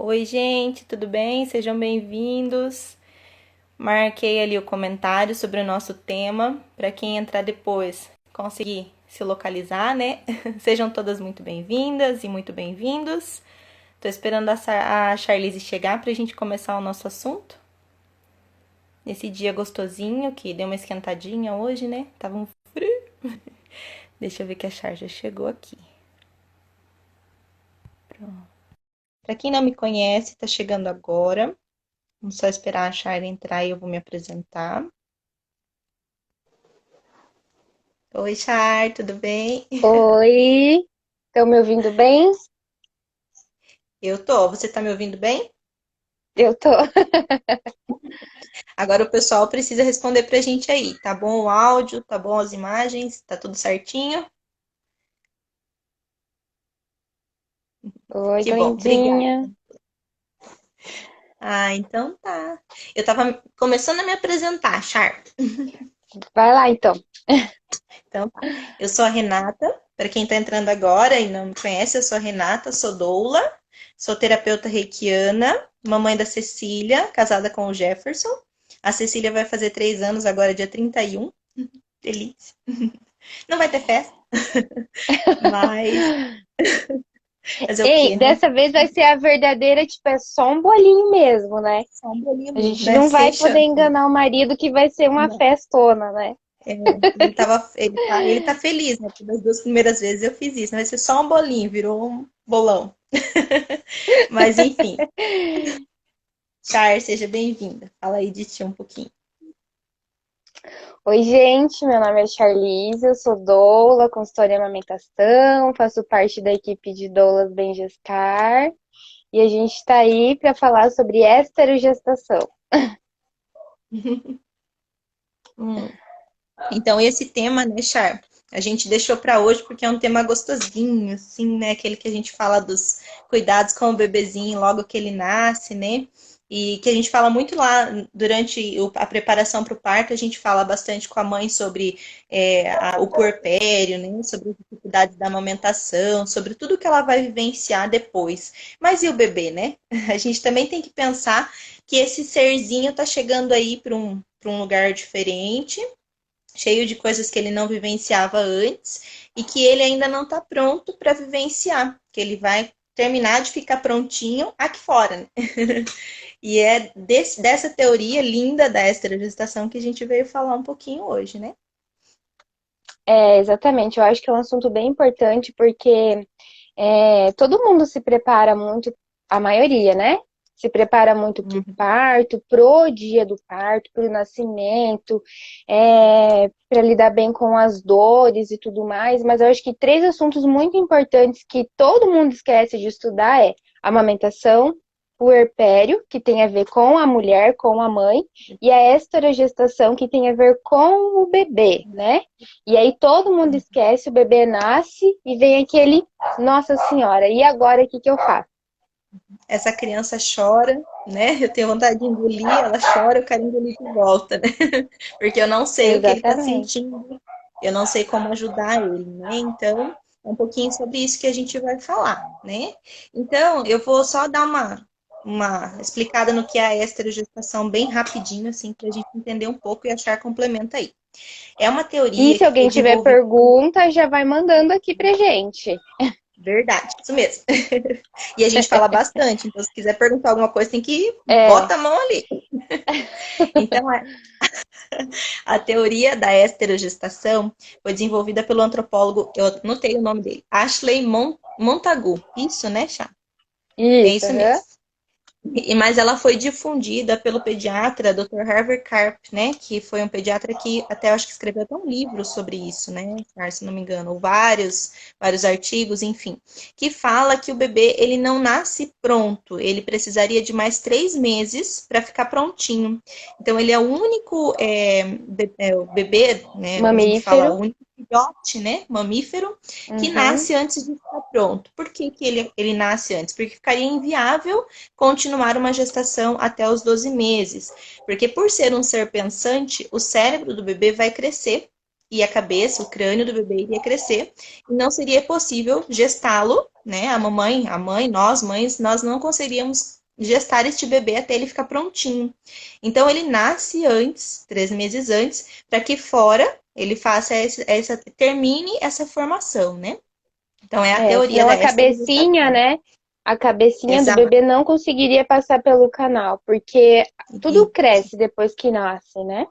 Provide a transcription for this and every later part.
Oi, gente, tudo bem? Sejam bem-vindos. Marquei ali o comentário sobre o nosso tema para quem entrar depois conseguir se localizar, né? Sejam todas muito bem-vindas e muito bem-vindos. Tô esperando a Charlize chegar para a gente começar o nosso assunto. Nesse dia gostosinho que deu uma esquentadinha hoje, né? Tava um frio. Deixa eu ver que a Char já chegou aqui. Para quem não me conhece, tá chegando agora. Vamos só esperar a Char entrar e eu vou me apresentar. Oi, Char, tudo bem? Oi, estão me ouvindo bem? Eu tô. Você tá me ouvindo bem? Eu tô. Agora o pessoal precisa responder pra gente aí. Tá bom o áudio? Tá bom as imagens? Tá tudo certinho? Oi, Que bom, obrigada. Glendinha. Ah, então tá. Eu tava começando a me apresentar, Char. Vai lá então. Então tá. Eu sou a Renata. Para quem tá entrando agora e não me conhece, eu sou a Renata, sou doula, sou terapeuta reikiana, mamãe da Cecília, casada com o Jefferson. A Cecília vai fazer 3 anos agora, dia 31. Delícia. Não vai ter festa, mas fazer o Ei, quê, né? dessa vez vai ser a verdadeira, tipo, é só um bolinho mesmo, né? Só um bolinho A mesmo, gente né? não vai Sem poder chance. enganar o marido que vai ser uma Não. festona, né? É, ele tá feliz, né? Porque das 2 primeiras vezes eu fiz isso. Não vai ser só um bolinho, virou um bolão. Mas enfim, Char, seja bem-vinda. Fala aí de ti um pouquinho. Oi, gente, meu nome é Charlize, eu sou doula, consultora em amamentação, faço parte da equipe de doulas Benjescar e a gente tá aí para falar sobre esterogestação. Hum. Então, esse tema, né, Char, a gente deixou para hoje porque é um tema gostosinho, assim, né? Aquele que a gente fala dos cuidados com o bebezinho logo que ele nasce, né? E que a gente fala muito lá durante a preparação para o parto, a gente fala bastante com a mãe sobre o puerpério, né? Sobre as dificuldades da amamentação, sobre tudo que ela vai vivenciar depois. Mas e o bebê, né? A gente também tem que pensar que esse serzinho tá chegando aí para um lugar diferente, cheio de coisas que ele não vivenciava antes e que ele ainda não está pronto para vivenciar, que ele vai terminar de ficar prontinho aqui fora, né? E é dessa teoria linda da esterogestação que a gente veio falar um pouquinho hoje, né? É, exatamente. Eu acho que é um assunto bem importante porque todo mundo se prepara muito, a maioria, né? Se prepara muito para o Uhum. parto, pro dia do parto, para o nascimento, para lidar bem com as dores e tudo mais. Mas eu acho que três assuntos muito importantes que todo mundo esquece de estudar é amamentação, puerpério, que tem a ver com a mulher, com a mãe, e a esterogestação, que tem a ver com o bebê, né? E aí todo mundo esquece, o bebê nasce e vem aquele, nossa senhora, e agora o que que eu faço? Essa criança chora, né? Eu tenho vontade de engolir, ela chora, eu quero engolir de volta, né? Porque eu não sei o que ele está Exatamente. sentindo, eu não sei como ajudar ele, né? Então, é um pouquinho sobre isso que a gente vai falar, né? Então, eu vou só dar uma explicada no que é a esterogestação bem rapidinho, assim, para a gente entender um pouco e achar complemento aí. É uma E teoria se que foi alguém tiver desenvolvida. pergunta, já vai mandando aqui pra gente. Verdade, isso mesmo. E a gente fala bastante, então se quiser perguntar alguma coisa, tem que É, bota a mão ali. Então, a teoria da esterogestação foi desenvolvida pelo antropólogo, eu anotei o nome dele, Ashley Montagu. Isso, né, Chá? É isso, isso aham. mesmo. Mas ela foi difundida pelo pediatra Dr. Harvey Karp, né? Que foi um pediatra que até acho que escreveu até um livro sobre isso, né? Se não me engano, ou vários artigos, enfim, que fala que o bebê ele não nasce pronto, ele precisaria de mais 3 meses para ficar prontinho. Então ele é o único o bebê, né? A gente fala Mamífero. o único filhote, né? Mamífero que Uhum. nasce antes de ficar pronto. Por que, que ele nasce antes? Porque ficaria inviável continuar uma gestação até os 12 meses, porque por ser um ser pensante, o cérebro do bebê vai crescer e a cabeça, o crânio do bebê iria crescer, e não seria possível gestá-lo né? A mãe, nós mães, nós não conseguiríamos gestar este bebê até ele ficar prontinho. Então ele nasce antes, 3 meses antes, para que fora ele faça termine essa formação, né? Então é a teoria Senão da a cabecinha, esterogestação. né? A cabecinha do Exato. bebê não conseguiria passar pelo canal, porque tudo cresce depois que nasce, né?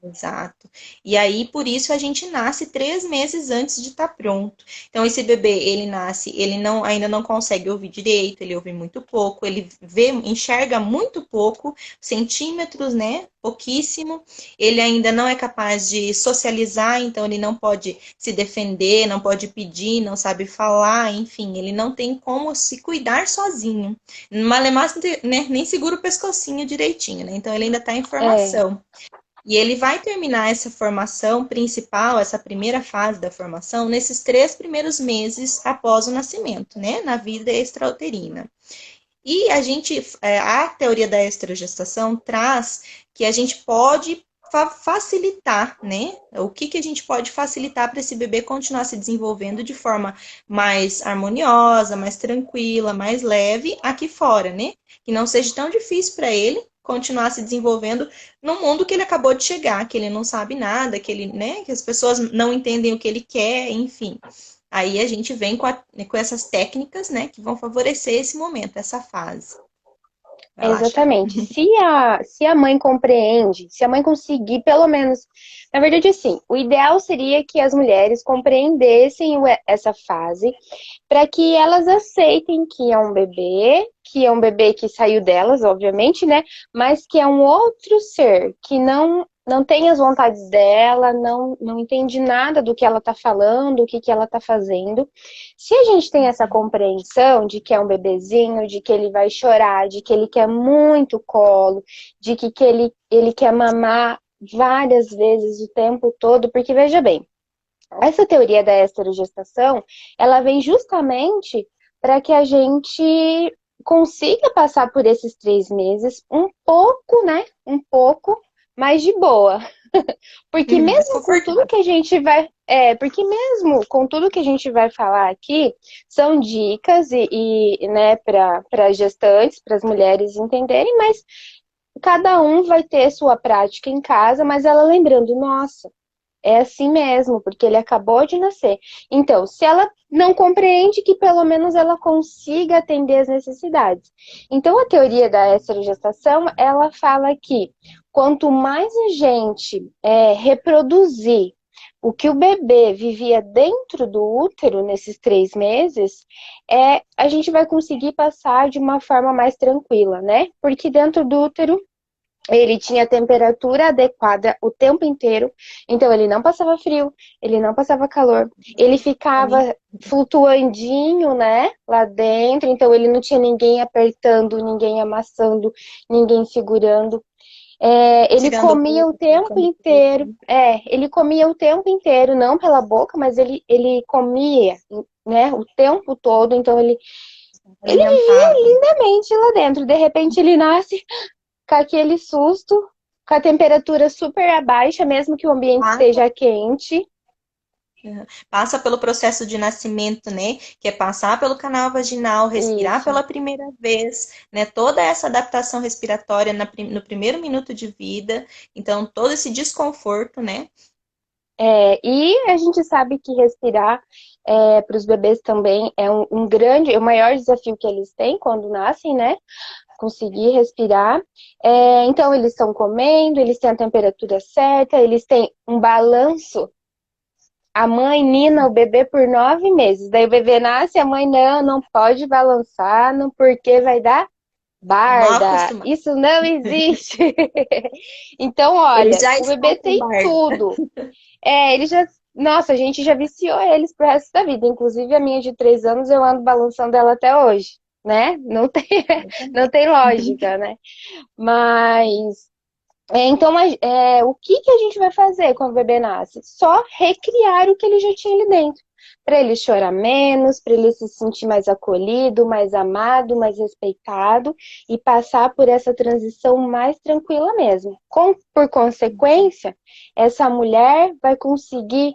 Exato. E aí, por isso, a gente nasce 3 meses antes de estar pronto. Então, esse bebê, ele nasce, ele não, ainda não consegue ouvir direito, ele ouve muito pouco, ele vê, enxerga muito pouco, centímetros, né? Pouquíssimo. Ele ainda não é capaz de socializar, então ele não pode se defender, não pode pedir, não sabe falar, enfim, ele não tem como se cuidar sozinho. Malemar, né, nem segura o pescocinho direitinho, né? Então, ele ainda está em É, formação. E ele vai terminar essa formação principal, essa primeira fase da formação, nesses 3 primeiros meses após o nascimento, né? Na vida extrauterina. E a teoria da estrogestação traz que a gente pode facilitar, né? O que a gente pode facilitar para esse bebê continuar se desenvolvendo de forma mais harmoniosa, mais tranquila, mais leve aqui fora, né? Que não seja tão difícil para ele continuar se desenvolvendo no mundo que ele acabou de chegar, que ele não sabe nada, que ele, né, que as pessoas não entendem o que ele quer, enfim. Aí a gente vem com essas técnicas, né, que vão favorecer esse momento, essa fase. Vai lá, Chay. exatamente. Se a mãe compreende, se a mãe conseguir, pelo menos. Na verdade, assim, o ideal seria que as mulheres compreendessem essa fase para que elas aceitem que é um bebê que saiu delas, obviamente, né? Mas que é um outro ser, que não tem as vontades dela, não entende nada do que ela tá falando, o que que ela tá fazendo. Se a gente tem essa compreensão de que é um bebezinho, de que ele vai chorar, de que ele quer muito colo, de que ele quer mamar várias vezes o tempo todo, porque veja bem, essa teoria da esterogestação, ela vem justamente para que a gente consiga passar por esses 3 meses um pouco, né? Um pouco mais de boa. Porque Mais mesmo com tudo confortável. que a gente vai. Porque mesmo com tudo que a gente vai falar aqui, são dicas né, para gestantes, para as mulheres entenderem, mas cada um vai ter sua prática em casa, mas ela lembrando, nossa, é assim mesmo, porque ele acabou de nascer. Então, se ela não compreende, que pelo menos ela consiga atender as necessidades. Então, a teoria da esterogestação, ela fala que quanto mais a gente reproduzir o que o bebê vivia dentro do útero nesses 3 meses, a gente vai conseguir passar de uma forma mais tranquila, né? Porque dentro do útero ele tinha temperatura adequada o tempo inteiro, então ele não passava frio, ele não passava calor, ele Também ficava flutuandinho, né, lá dentro, então ele não tinha ninguém apertando, ninguém amassando, ninguém segurando. Ele tirando o comia o peito, tempo colocando inteiro, peito. ele comia o tempo inteiro, não pela boca, mas ele comia, né, o tempo todo, então ele vivia Alimentava. lindamente lá dentro. De repente ele nasce com aquele susto, com a temperatura super baixa, mesmo que o ambiente Passa, esteja quente. passa pelo processo de nascimento, né? Que é passar pelo canal vaginal, respirar Isso. pela primeira vez, né? Toda essa adaptação respiratória no primeiro minuto de vida. Então, todo esse desconforto, né? E a gente sabe que respirar para os bebês também é o maior desafio que eles têm quando nascem, né? Conseguir respirar. Então, eles estão comendo, eles têm a temperatura certa, eles têm um balanço. A mãe nina o bebê por 9 meses. Daí o bebê nasce, a mãe não pode balançar, não, porque vai dar Tô mal barda. acostumada. Isso não existe. Então, Ele olha, já o está bebê com tem barba. tudo. Ele já. Nossa, a gente já viciou eles pro resto da vida. Inclusive, a minha de 3 anos, eu ando balançando ela até hoje, né? Não tem, Eu não também. tem lógica, né? Mas então, o que que a gente vai fazer quando o bebê nasce? Só recriar o que ele já tinha ali dentro. Para ele chorar menos, para ele se sentir mais acolhido, mais amado, mais respeitado e passar por essa transição mais tranquila mesmo. Por consequência, essa mulher vai conseguir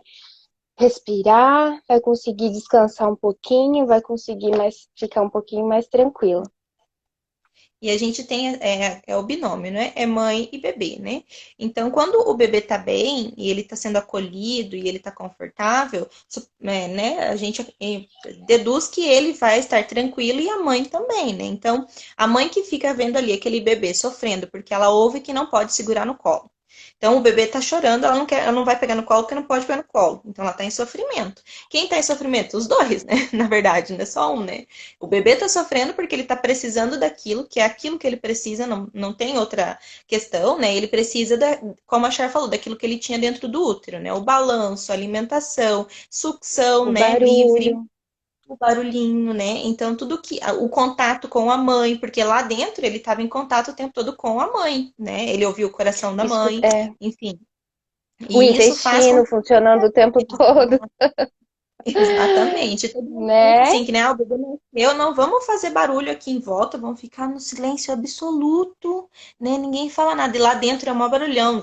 respirar, vai conseguir descansar um pouquinho, vai conseguir ficar um pouquinho mais tranquilo. E a gente tem o binômio, né? É mãe e bebê, né? Então, quando o bebê tá bem e ele tá sendo acolhido e ele tá confortável, né? A gente deduz que ele vai estar tranquilo e a mãe também, né? Então, a mãe que fica vendo ali aquele bebê sofrendo porque ela ouve que não pode segurar no colo. Então, o bebê tá chorando, ela não quer, ela não vai pegar no colo porque não pode pegar no colo. Então, ela tá em sofrimento. Quem tá em sofrimento? Os dois, né? Na verdade, não é só um, né? O bebê tá sofrendo porque ele tá precisando daquilo, que é aquilo que ele precisa, não tem outra questão, né? Ele precisa, como a Char falou, daquilo que ele tinha dentro do útero, né? O balanço, a alimentação, sucção, O né? Livre, barulho. o barulhinho, né? Então, tudo que. O contato com a mãe, porque lá dentro ele estava em contato o tempo todo com a mãe, né? Ele ouvia o coração da Isso mãe, é enfim. o E isso faz com intestino funcionando o tempo todo, exatamente. Todo mundo pensa né? assim, que né, o bebê nasceu, não vamos fazer barulho aqui em volta, vamos ficar no silêncio absoluto, né? Ninguém fala nada. E lá dentro é um barulhão,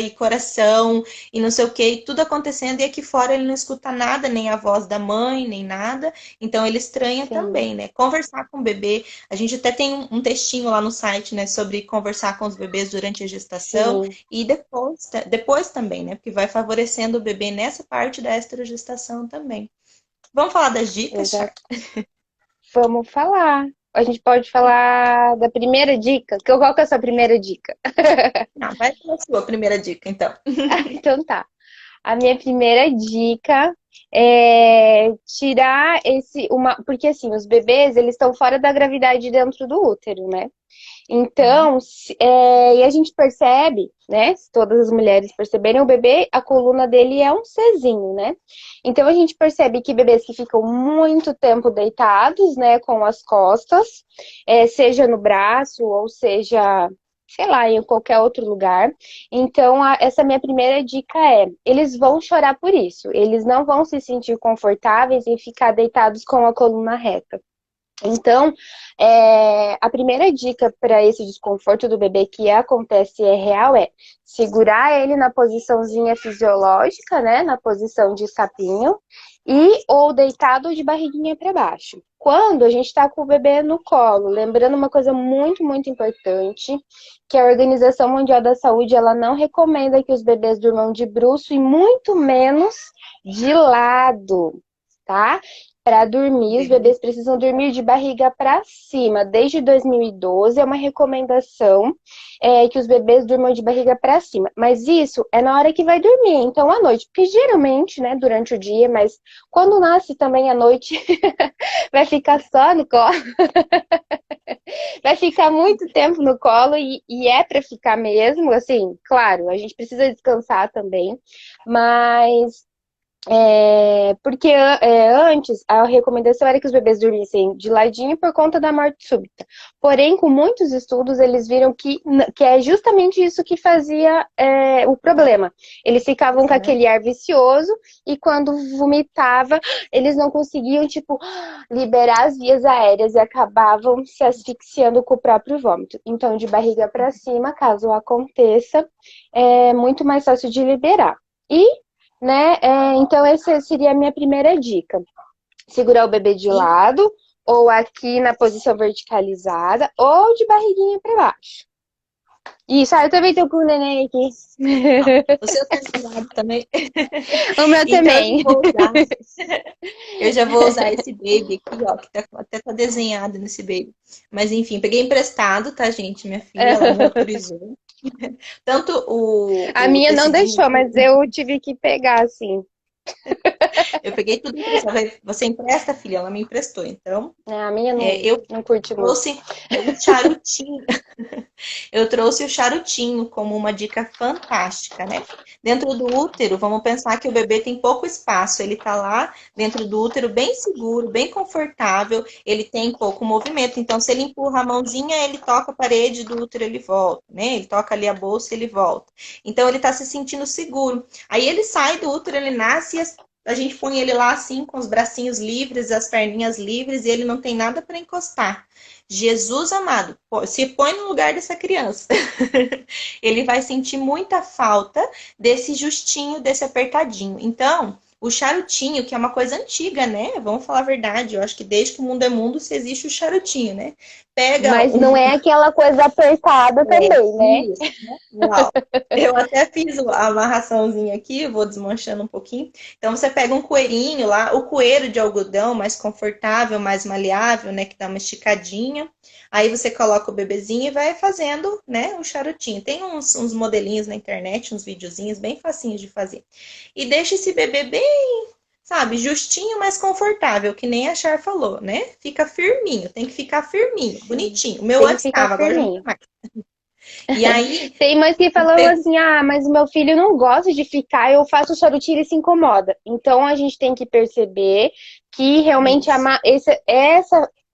e coração, e não sei o que, tudo acontecendo, e aqui fora ele não escuta nada, nem a voz da mãe, nem nada. Então ele estranha Sim, também, né? Conversar com o bebê, a gente até tem um textinho lá no site, né, sobre conversar com os bebês durante a gestação. sim, E depois também, né? Porque vai favorecendo o bebê nessa parte da esterogestação também. Vamos falar das dicas, Char? exato. Vamos falar. A gente pode falar da primeira dica. Qual que é a sua primeira dica? Não, vai para a sua primeira dica, então. Então tá. A minha primeira dica é tirar porque assim, os bebês, eles estão fora da gravidade dentro do útero, né? Então, e a gente percebe, né? Se todas as mulheres perceberem, o bebê, a coluna dele é um Czinho, né? Então a gente percebe que bebês que ficam muito tempo deitados, né, com as costas, seja no braço ou seja, sei lá, em qualquer outro lugar. Então, essa minha primeira dica é: eles vão chorar por isso. Eles não vão se sentir confortáveis em ficar deitados com a coluna reta. Então, a primeira dica para esse desconforto do bebê que acontece e é real é segurar ele na posiçãozinha fisiológica, né, na posição de sapinho, e ou deitado ou de barriguinha para baixo. Quando a gente está com o bebê no colo, lembrando uma coisa muito, muito importante, que a Organização Mundial da Saúde ela não recomenda que os bebês durmam de bruço e muito menos de lado, tá? Para dormir, os bebês precisam dormir de barriga para cima. Desde 2012 é uma recomendação que os bebês durmam de barriga para cima. Mas isso é na hora que vai dormir, então à noite. Porque geralmente, né, durante o dia, mas quando nasce também à noite, vai ficar só no colo. Vai ficar muito tempo no colo e é para ficar mesmo. Assim, claro, a gente precisa descansar também, mas porque antes a recomendação era que os bebês dormissem de ladinho por conta da morte súbita. Porém, com muitos estudos, eles viram que é justamente isso que fazia o problema. Eles ficavam com aquele ar vicioso e quando vomitava, eles não conseguiam, tipo, liberar as vias aéreas e acabavam se asfixiando com o próprio vômito. Então, de barriga para cima, caso aconteça, é muito mais fácil de liberar. E né? Então, essa seria a minha primeira dica. Segurar o bebê de E, lado, ou aqui na posição verticalizada, ou de barriguinha para baixo. Isso, eu também tô com o neném aqui. não, o seu tá gelado também. O meu Então, também. eu já vou usar esse baby aqui, ó, que até tá desenhado nesse baby. Mas enfim, peguei emprestado, tá, gente? Minha filha, ela me autorizou. Tanto A minha não tecidinho, deixou, mas eu tive que pegar, assim. eu peguei tudo emprestado. Você empresta, filha? Ela me emprestou. Então, A minha eu não curte muito. trouxe o charutinho. Eu trouxe o charutinho como uma dica fantástica, né? Dentro do útero, vamos pensar que o bebê tem pouco espaço. Ele tá lá dentro do útero bem seguro, bem confortável. Ele tem pouco movimento. Então, se ele empurra a mãozinha, ele toca a parede do útero, ele volta, né? Ele toca ali a bolsa, ele volta. Então, ele tá se sentindo seguro. Aí ele sai do útero, ele nasce e a gente põe ele lá assim, com os bracinhos livres, as perninhas livres, e ele não tem nada para encostar. Jesus amado, se põe no lugar dessa criança. Ele vai sentir muita falta desse justinho, desse apertadinho. Então, o charutinho, que é uma coisa antiga, né? Vamos falar a verdade. Eu acho que desde que o mundo é mundo, se existe o charutinho, né? Pega Mas não é aquela coisa apertada também, né? isso, né? Uau. Eu até fiz a amarraçãozinha aqui, vou desmanchando um pouquinho. Então você pega um coeirinho lá, o coeiro de algodão mais confortável, mais maleável, né, que dá uma esticadinha. Aí você coloca o bebezinho e vai fazendo, né, o charutinho. Tem uns modelinhos na internet, uns videozinhos bem facinhos de fazer. E deixa esse bebê bem, sabe, justinho, mas confortável, que nem a Char falou, né? Fica firminho, tem que ficar firminho, bonitinho. O meu Tem que antes ficar estava, agora já não tá firminho. mais. E aí, Tem mães que falam assim, ah, mas o meu filho não gosta de ficar, eu faço o charutinho e ele se incomoda. Então a gente tem que perceber que realmente isso.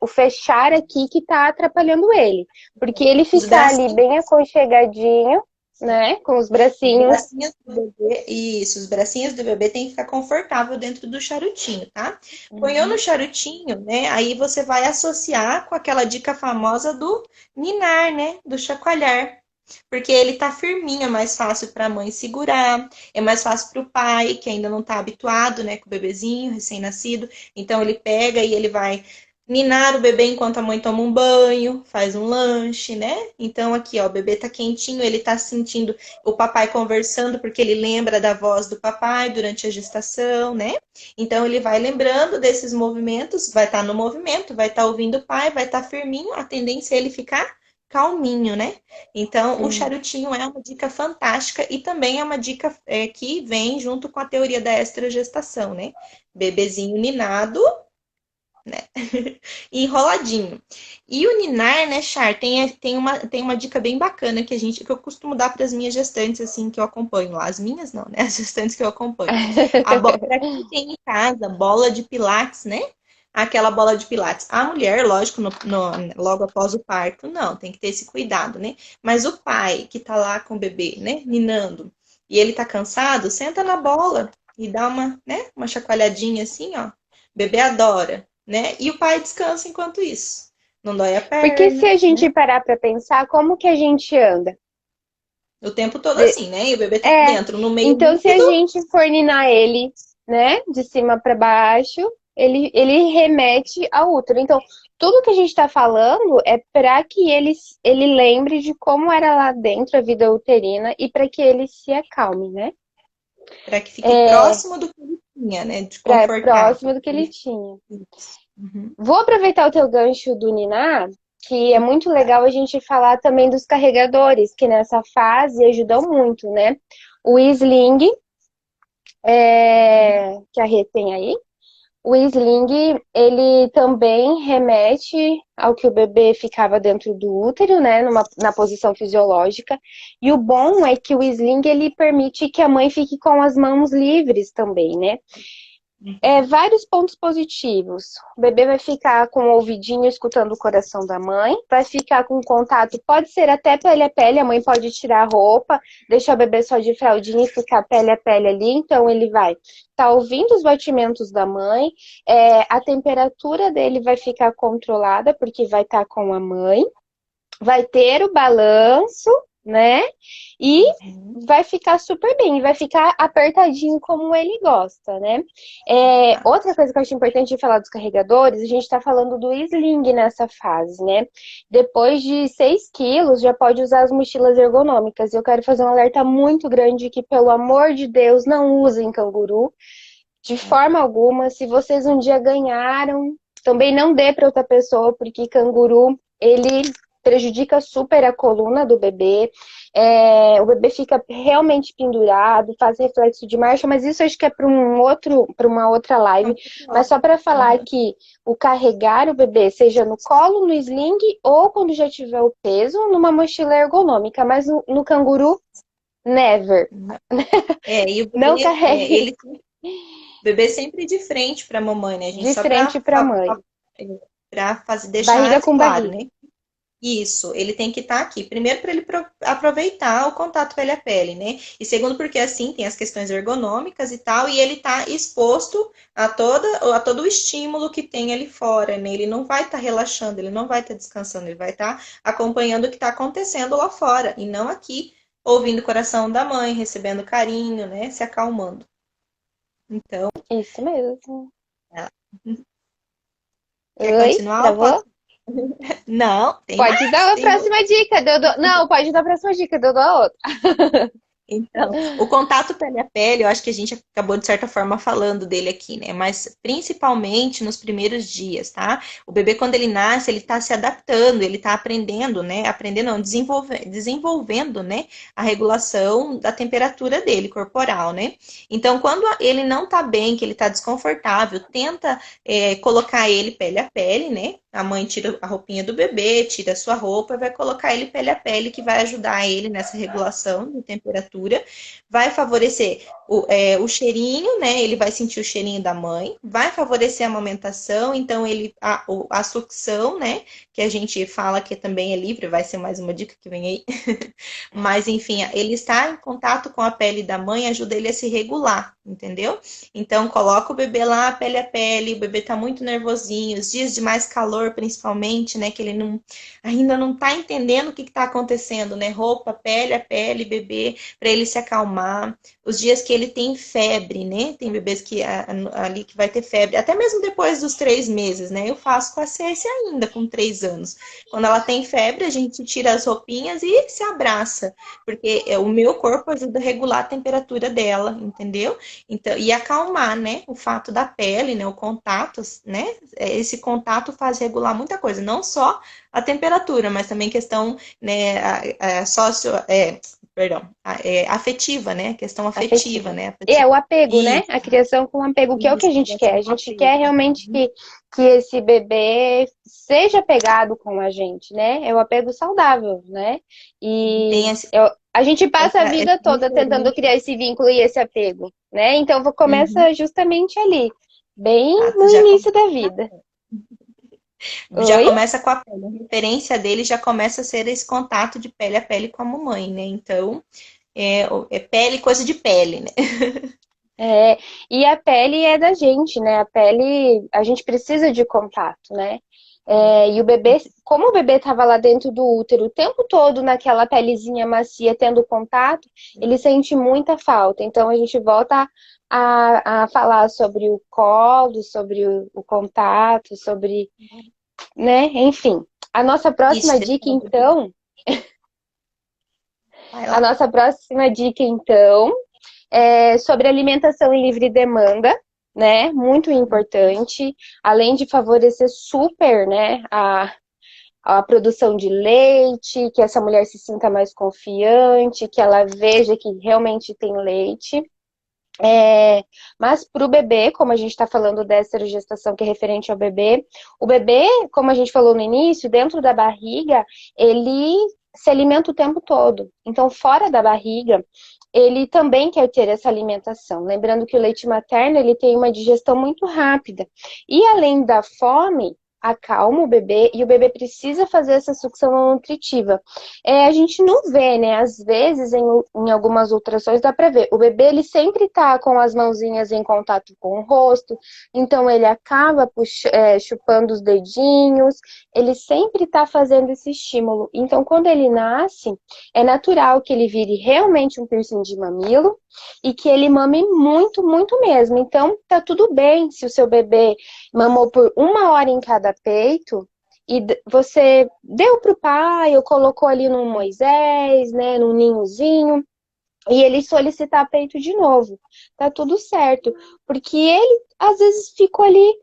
o fechar aqui que tá atrapalhando ele. Porque ele Os ficar ali bracinhos, bem aconchegadinho, né, com os os bracinhos. bracinhos do bebê, isso, os bracinhos do bebê tem que ficar confortável dentro do charutinho, tá? Ponhou no Uhum. charutinho, né? Aí você vai associar com aquela dica famosa do ninar, né? Do chacoalhar. Porque ele tá firminho, é mais fácil para a mãe segurar, é mais fácil para o pai, que ainda não tá habituado, né, com o bebezinho recém-nascido. Então ele pega e ele vai ninar o bebê enquanto a mãe toma um banho, faz um lanche, né? Então aqui, ó, o bebê tá quentinho, ele tá sentindo o papai conversando porque ele lembra da voz do papai durante a gestação, né? Então ele vai lembrando desses movimentos, vai estar no movimento, vai estar ouvindo o pai, vai estar firminho, a tendência é ele ficar calminho, né? Então, o Sim. charutinho é uma dica fantástica e também é uma dica que vem junto com a teoria da estrogestação, né? Bebezinho ninado, né? E enroladinho. E o ninar, né, Char, tem uma dica bem bacana que eu costumo dar para as minhas gestantes, assim, que eu acompanho lá. As minhas não, né? As gestantes que eu acompanho. Para quem tem em casa, bola de pilates, né? Aquela bola de pilates. A mulher, lógico, logo após o parto, não, tem que ter esse cuidado, né? Mas o pai que tá lá com o bebê, né, ninando, e ele tá cansado, senta na bola e dá uma, né, uma chacoalhadinha assim, ó. O bebê adora, né? E o pai descansa enquanto isso. Não dói a Porque se perna, a né? gente parar pra pensar, como que a gente anda? O tempo todo De- assim, né? E o bebê tá aqui É, dentro, no meio então se a líquido. gente for ninar ele, né, de cima para baixo, ele remete ao útero. Então, tudo que a gente está falando é para que ele lembre de como era lá dentro a vida uterina e para que ele se acalme, né? Para que fique É, próximo do que ele tinha, né? De para confortável. próximo do que ele tinha. Isso. Uhum. Vou aproveitar o teu gancho do ninar, que é muito legal a gente falar também dos carregadores, que nessa fase ajudam muito, né? O sling, que a Rê tem aí. O sling, ele também remete ao que o bebê ficava dentro do útero, né, na posição fisiológica. E o bom é que o sling, ele permite que a mãe fique com as mãos livres também, né? Vários pontos positivos. O bebê vai ficar com o ouvidinho escutando o coração da mãe, vai ficar com contato, pode ser até pele a pele, a mãe pode tirar a roupa, deixar o bebê só de fraldinha e ficar pele a pele ali, então ele vai estar ouvindo os batimentos da mãe, a temperatura dele vai ficar controlada, porque vai estar com a mãe, vai ter o balanço, né? E Uhum. vai ficar super bem, vai ficar apertadinho como ele gosta, né? Tá. Outra coisa que eu acho importante de falar dos carregadores, a gente tá falando do sling nessa fase, né? Depois de 6 quilos, já pode usar as mochilas ergonômicas. E eu quero fazer um alerta muito grande que, pelo amor de Deus, não usem canguru. De forma alguma, se vocês um dia ganharam, também não dê para outra pessoa, porque canguru, ele prejudica super a coluna do bebê. O bebê fica realmente pendurado, faz reflexo de marcha, mas isso acho que é para uma outra live. Mas só para falar Uhum. que o carregar o bebê, seja no colo, no sling, ou quando já tiver o peso, numa mochila ergonômica, mas no canguru, never. E o Não bebê, carregue bebê sempre de frente para a mamãe, né, gente? de Só frente para a mãe. para fazer deixar Barriga com claro, barriga. né? Isso, ele tem que estar aqui. Primeiro, para ele aproveitar o contato pele a pele, né? E segundo, porque assim tem as questões ergonômicas e tal, e ele está exposto a todo o estímulo que tem ali fora, né? Ele não vai estar relaxando, ele não vai estar descansando, ele vai estar acompanhando o que está acontecendo lá fora, e não aqui, ouvindo o coração da mãe, recebendo carinho, né? Se acalmando. Então, Isso mesmo. ela- quer Oi? continuar ou Travou? posso? Não, tem Pode mais, dar a tem próxima dica. Não, pode dar a próxima dica, eu dou a outra. Então, o contato pele a pele, eu acho que a gente acabou de certa forma falando dele aqui, né? Mas principalmente nos primeiros dias, tá? O bebê, quando ele nasce, ele tá se adaptando, ele tá aprendendo, né? Aprendendo, não, desenvolvendo, né? A regulação da temperatura dele, corporal, né? Então, quando ele não tá bem, que ele tá desconfortável, tenta colocar ele pele a pele, né? A mãe tira a roupinha do bebê, tira a sua roupa, vai colocar ele pele a pele, que vai ajudar ele nessa regulação de temperatura, vai favorecer o cheirinho, né? Ele vai sentir o cheirinho da mãe, vai favorecer a amamentação, então a sucção, né? Que a gente fala que também é livre, vai ser mais uma dica que vem aí. Mas, enfim, ele estar em contato com a pele da mãe ajuda ele a se regular, entendeu? Então, coloca o bebê lá, pele a pele, o bebê tá muito nervosinho, os dias de mais calor, principalmente, né? Que ele não, ainda não tá entendendo o que tá acontecendo, né? Roupa, pele a pele, bebê, para ele se acalmar. Os dias que ele tem febre, né? Tem bebês que ali que vai ter febre, até mesmo depois dos 3 meses, né? Eu faço com a Ceci ainda, com 3 anos. Quando ela tem febre, a gente tira as roupinhas e se abraça, porque o meu corpo ajuda a regular a temperatura dela, entendeu? Então, e acalmar, né? O fato da pele, né? O contato, né? Esse contato faz regular muita coisa, não só a temperatura, mas também questão, né? Perdão, afetiva, né? Questão afetiva, Afetiva. né? É o apego, né? Isso, A criação com apego, que é o que a isso, gente quer. criação A com gente apego. quer realmente que esse bebê seja apegado com a gente, né? É o apego saudável, né? Tem E a gente passa a essa vida toda tentando diferença. criar esse vínculo e esse apego, né? Então Uhum. começa justamente ali, bem Exato, no início da vida. já Oi? começa com a pele. A referência dele já começa a ser esse contato de pele a pele com a mamãe, né? Então, é pele, coisa de pele, né? É, e a pele é da gente, né? A pele, a gente precisa de contato, né? E o bebê, como o bebê estava lá dentro do útero o tempo todo naquela pelezinha macia, tendo contato, ele sente muita falta. Então a gente volta a falar sobre o colo, sobre o contato, sobre, né? Enfim. A nossa Isso, próxima deixa dica, eu ver. então, Vai a lá. nossa próxima dica, então, sobre alimentação em livre demanda, né? Muito importante, além de favorecer super, né, a produção de leite, que essa mulher se sinta mais confiante, que ela veja que realmente tem leite. Mas para o bebê, como a gente está falando dessa gestação que é referente ao bebê, o bebê, como a gente falou no início, dentro da barriga, ele se alimenta o tempo todo. Então, fora da barriga, ele também quer ter essa alimentação. Lembrando que o leite materno, ele tem uma digestão muito rápida. E além da fome, acalma o bebê e o bebê precisa fazer essa sucção não nutritiva. A gente não vê, né? Às vezes, em algumas ultrassons dá para ver. O bebê, ele sempre tá com as mãozinhas em contato com o rosto, então ele acaba chupando os dedinhos, ele sempre tá fazendo esse estímulo. Então, quando ele nasce, é natural que ele vire realmente um piercing de mamilo e que ele mame muito, muito mesmo. Então, tá tudo bem se o seu bebê mamou por 1 hora em cada peito, e você deu para o pai, ou colocou ali no Moisés, né, num ninhozinho, e ele solicitar peito de novo. Tá tudo certo. Porque ele, às vezes, ficou ali,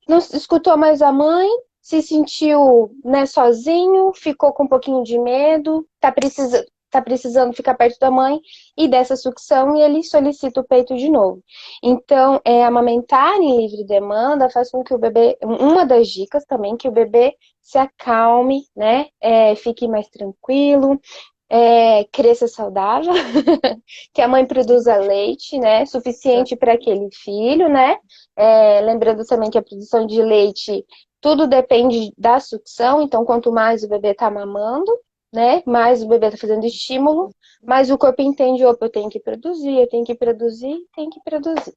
não escutou mais a mãe, se sentiu, né, sozinho, ficou com um pouquinho de medo, tá precisando ficar perto da mãe e dessa sucção, e ele solicita o peito de novo. Então, amamentar em livre demanda faz com que o bebê, uma das dicas também, que o bebê se acalme, né, fique mais tranquilo, cresça saudável, que a mãe produza leite, né, suficiente para aquele filho, né? Lembrando também que a produção de leite, tudo depende da sucção, então quanto mais o bebê está mamando, né, mais o bebê está fazendo estímulo, mais o corpo entende, opa, eu tenho que produzir, eu tenho que produzir, tenho que produzir.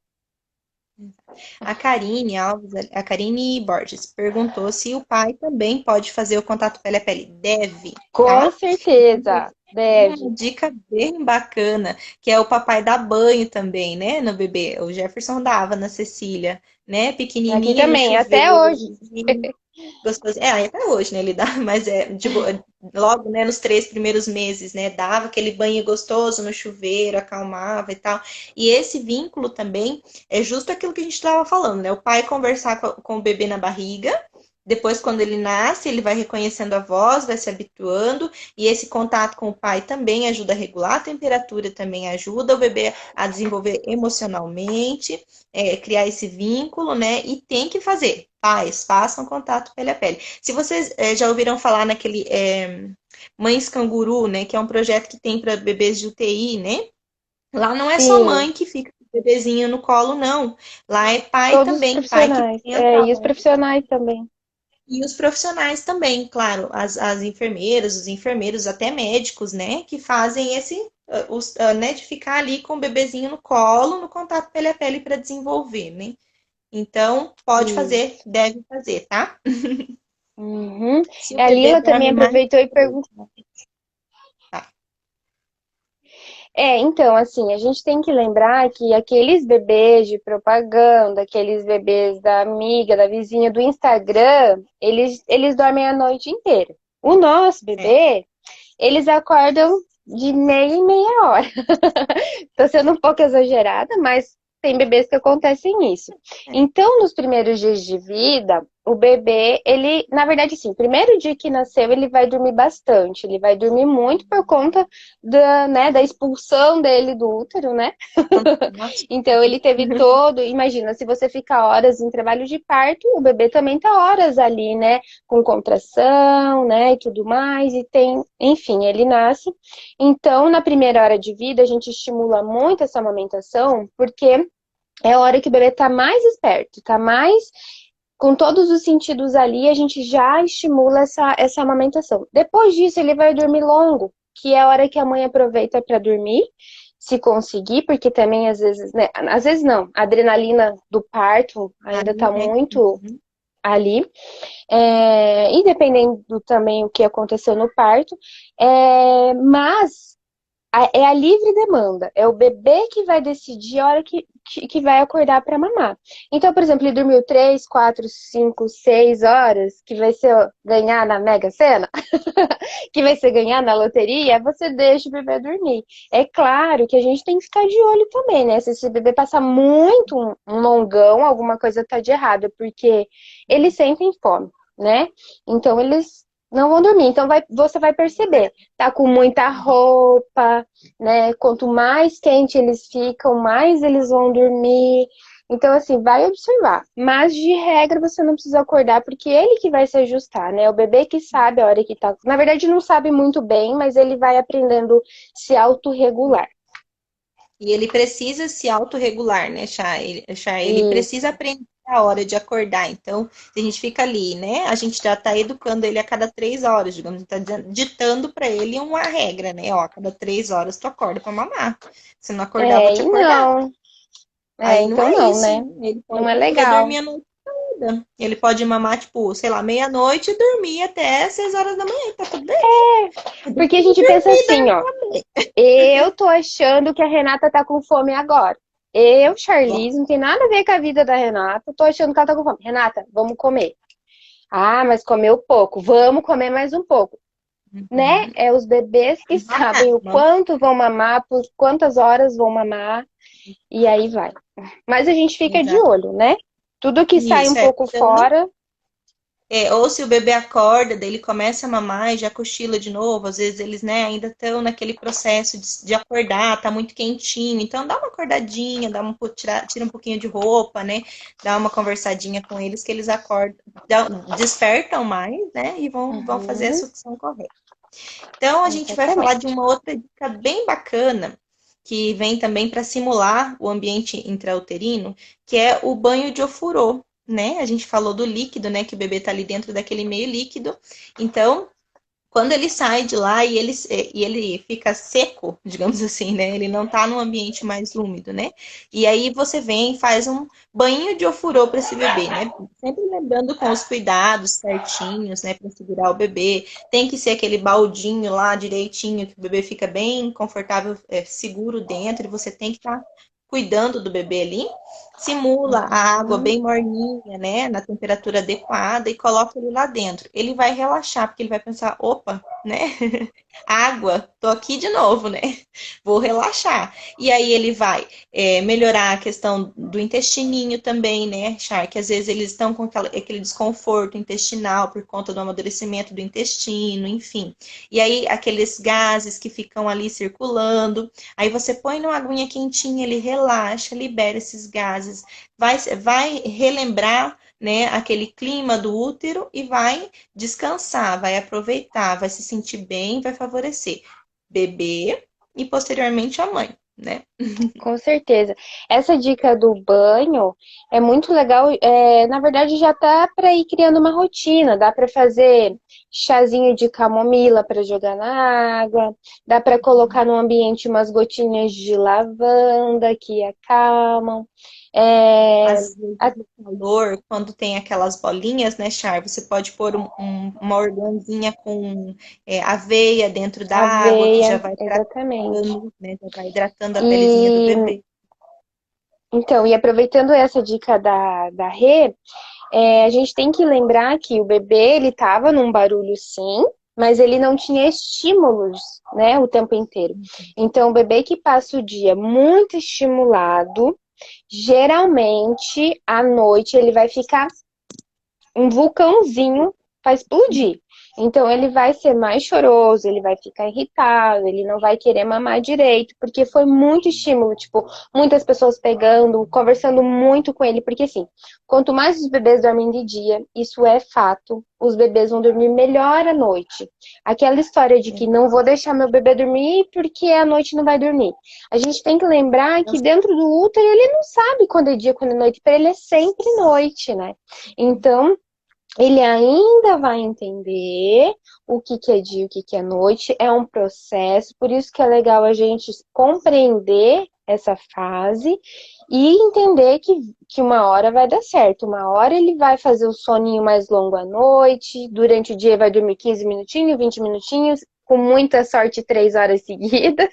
A Karine Alves, a Karine Borges, perguntou se o pai também pode fazer o contato pele a pele. Deve, Com tá? certeza, Uma deve. dica bem bacana, que é o papai dar banho também, né, no bebê. O Jefferson dava na Cecília, né, Aqui pequenininha no também, até chuveiro, hoje. assim, gostoso. Aí até hoje, né, ele dá, mas logo, né, nos 3 primeiros meses, né, dava aquele banho gostoso no chuveiro, acalmava e tal. E esse vínculo também é justo aquilo que a gente estava falando, né, o pai conversar com o bebê na barriga, depois, quando ele nasce, ele vai reconhecendo a voz, vai se habituando, e esse contato com o pai também ajuda a regular a temperatura, também ajuda o bebê a desenvolver emocionalmente, criar esse vínculo, né? E tem que fazer. Pais, façam contato pele a pele. Se vocês já ouviram falar naquele Mães Canguru, né? Que é um projeto que tem para bebês de UTI, né? Lá não é só Sim, mãe que fica com o bebezinho no colo, não. Lá é pai todos os também, pai que profissionais. tenta. E os profissionais também. E os profissionais também, claro, as enfermeiras, os enfermeiros, até médicos, né, que fazem né, de ficar ali com o bebezinho no colo, no contato pele a pele para desenvolver, né? Então, pode fazer, Isso. deve fazer, tá? Uhum. Se o A bebê Lila também dorme mais, aproveitou e perguntou. tá. Então, assim, a gente tem que lembrar que aqueles bebês de propaganda, aqueles bebês da amiga, da vizinha do Instagram, eles dormem a noite inteira. O nosso É. bebê, eles acordam de meia em meia hora. Tô sendo um pouco exagerada, mas tem bebês que acontecem isso. Então, nos primeiros dias de vida, o bebê, ele, na verdade, sim, primeiro dia que nasceu, ele vai dormir bastante. Ele vai dormir muito por conta da expulsão dele do útero, né? Nossa. Então, ele teve todo. Imagina, se você fica horas em trabalho de parto, o bebê também tá horas ali, né? Com contração, né? E tudo mais. E tem, enfim, ele nasce. Então, na primeira hora de vida, a gente estimula muito essa amamentação, porque é a hora que o bebê tá mais esperto, tá mais com todos os sentidos ali, a gente já estimula essa amamentação. Depois disso, ele vai dormir longo, que é a hora que a mãe aproveita para dormir, se conseguir, porque também às vezes, né? Às vezes não, a adrenalina do parto ainda Aí, tá né? muito Uhum. ali. E dependendo também o que aconteceu no parto. Mas é a livre demanda. É o bebê que vai decidir a hora que vai acordar para mamar. Então, por exemplo, ele dormiu 3, 4, 5, 6 horas, que vai ser ganhar na Mega Sena, que vai ser ganhar na loteria, você deixa o bebê dormir. É claro que a gente tem que ficar de olho também, né? Se esse bebê passar muito um longão, alguma coisa tá de errado, porque eles sentem fome, né? Então, eles não vão dormir. Então, você vai perceber. Tá com muita roupa, né? Quanto mais quente eles ficam, mais eles vão dormir. Então, assim, vai observar. Mas, de regra, você não precisa acordar, porque ele que vai se ajustar, né? O bebê que sabe a hora que tá. Na verdade, não sabe muito bem, mas ele vai aprendendo a se autorregular. E ele precisa se autorregular, né, Chay? Ele precisa Isso. aprender a hora de acordar. Então, se a gente fica ali, né? A gente já está educando ele a cada 3 horas, digamos, está ditando para ele uma regra, né? Ó, a cada 3 horas tu acorda para mamar. Se não acordar, eu vou te E acordar. não. Aí não Então é não, isso. né? Ele Não pode é querer legal. dormir a noite toda. Ele pode mamar, tipo, sei lá, meia-noite e dormir até 6 horas da manhã. Tá tudo bem. Porque a gente pensa assim, ó. Eu tô achando que a Renata tá com fome agora. Eu, Charlize, não tem nada a ver com a vida da Renata. Tô achando que ela tá com fome. Renata, vamos comer. Ah, mas comeu pouco. Vamos comer mais um pouco. Né? Uhum. É os bebês que sabem o Mamar. quanto vão mamar, por quantas horas vão mamar, e aí vai. Mas a gente fica de Exato. olho, né? Tudo que sai um Isso, é. pouco fora. Ou se o bebê acorda, daí ele começa a mamar e já cochila de novo. Às vezes eles, né, ainda estão naquele processo de acordar, tá muito quentinho. Então dá uma acordadinha, tira um pouquinho de roupa, né? Dá uma conversadinha com eles que eles acordam, despertam mais, né? E vão fazer a Uhum. sucção correta. Então, a gente vai falar de Exatamente. uma outra dica bem bacana, que vem também para simular o ambiente intrauterino, que é o banho de ofurô, né? A gente falou do líquido, né? Que o bebê está ali dentro daquele meio líquido. Então, quando ele sai de lá e ele fica seco, digamos assim, né? Ele não tá num ambiente mais úmido, né? E aí você vem e faz um banho de ofurô para esse bebê, né? Sempre lembrando com os cuidados certinhos, né? Para segurar o bebê. Tem que ser aquele baldinho lá direitinho, que o bebê fica bem confortável, seguro dentro, e você tem que estar cuidando do bebê ali. Simula a água Uhum. bem morninha, né, na temperatura adequada e coloca ele lá dentro. Ele vai relaxar, porque ele vai pensar, opa, né, água, tô aqui de novo, né, vou relaxar. E aí ele vai melhorar a questão do intestininho também, né, Char, que às vezes eles estão com aquele desconforto intestinal por conta do amadurecimento do intestino, enfim. E aí aqueles gases que ficam ali circulando, aí você põe numa aguinha quentinha, ele relaxa, libera esses gases, vai relembrar, né, aquele clima do útero e vai descansar, vai aproveitar, vai se sentir bem, vai favorecer bebê e posteriormente a mãe, né? Com certeza. Essa dica do banho é muito legal. Na verdade, já dá para ir criando uma rotina. Dá para fazer chazinho de camomila para jogar na água. Dá para colocar no ambiente umas gotinhas de lavanda que acalmam. É, Às vezes no calor, quando tem aquelas bolinhas, né, Char, você pode pôr uma organzinha com aveia dentro da água, que já aveia, vai exatamente. hidratando, né, já vai hidratando a pelezinha do E bebê. então, e aproveitando essa dica da Rê, a gente tem que lembrar que o bebê, ele estava num barulho sim, mas ele não tinha estímulos, né, o tempo inteiro. Então, o bebê que passa o dia muito estimulado, geralmente, à noite, ele vai ficar um vulcãozinho para explodir. Então ele vai ser mais choroso, ele vai ficar irritado, ele não vai querer mamar direito, porque foi muito estímulo, tipo, muitas pessoas pegando, conversando muito com ele, porque assim, quanto mais os bebês dormem de dia, isso é fato, os bebês vão dormir melhor à noite. Aquela história de que não vou deixar meu bebê dormir porque à noite não vai dormir. A gente tem que lembrar que dentro do útero ele não sabe quando é dia, quando é noite, para ele é sempre noite, né? Então, ele ainda vai entender o que que é dia, o que que é noite, é um processo, por isso que é legal a gente compreender essa fase e entender que uma hora vai dar certo, uma hora ele vai fazer o soninho mais longo à noite, durante o dia vai dormir 15 minutinhos, 20 minutinhos, com muita sorte 3 horas seguidas,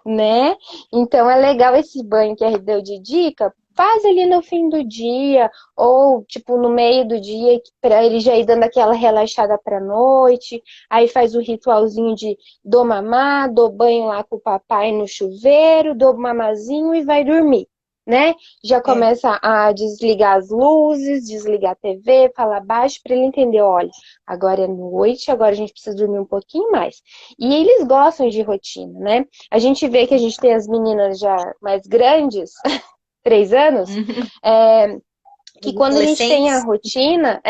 né? Então é legal esse banho que a gente deu de dica. Faz ali no fim do dia, ou tipo no meio do dia, para ele já ir dando aquela relaxada pra noite. Aí faz o ritualzinho de dou mamar, dou banho lá com o papai no chuveiro, dou mamazinho e vai dormir, né? Já É, começa a desligar as luzes, desligar a TV, falar baixo para ele entender, olha, agora é noite, agora a gente precisa dormir um pouquinho mais. E eles gostam de rotina, né? A gente vê que a gente tem as meninas já mais grandes, 3 anos, é, que os quando a gente tem a adolescentes. rotina,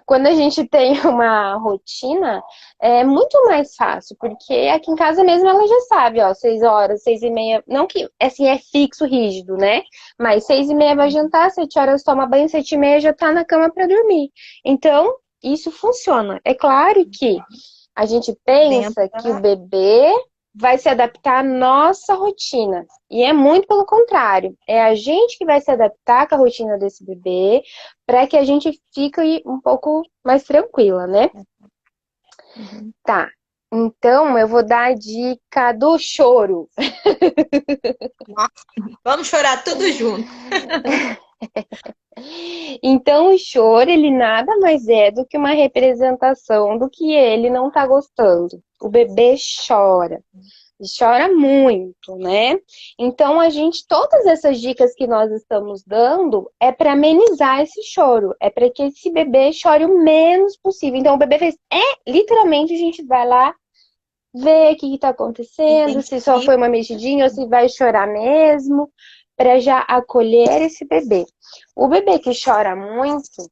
quando a gente tem uma rotina, é muito mais fácil, porque aqui em casa mesmo ela já sabe, ó, 6 horas, 6h30, não que assim é fixo, rígido, né? Mas 6h30 vai jantar, 7 horas toma banho, 7h30 já tá na cama para dormir. Então, isso funciona. É claro que a gente Dentro pensa que o da... bebê vai se adaptar à nossa rotina. E é muito pelo contrário. É a gente que vai se adaptar com a rotina desse bebê para que a gente fique um pouco mais tranquila, né? Uhum. Tá. Então, eu vou dar a dica do choro. Nossa, vamos chorar tudo junto. Então, o choro, ele nada mais é do que uma representação do que ele não tá gostando. O bebê chora. E chora muito, né? Então, todas essas dicas que nós estamos dando é para amenizar esse choro, é para que esse bebê chore o menos possível. Então, o bebê fez, literalmente a gente vai lá ver o que está acontecendo, se só foi Identifica. uma mexidinha ou se vai chorar mesmo, para já acolher esse bebê. O bebê que chora muito,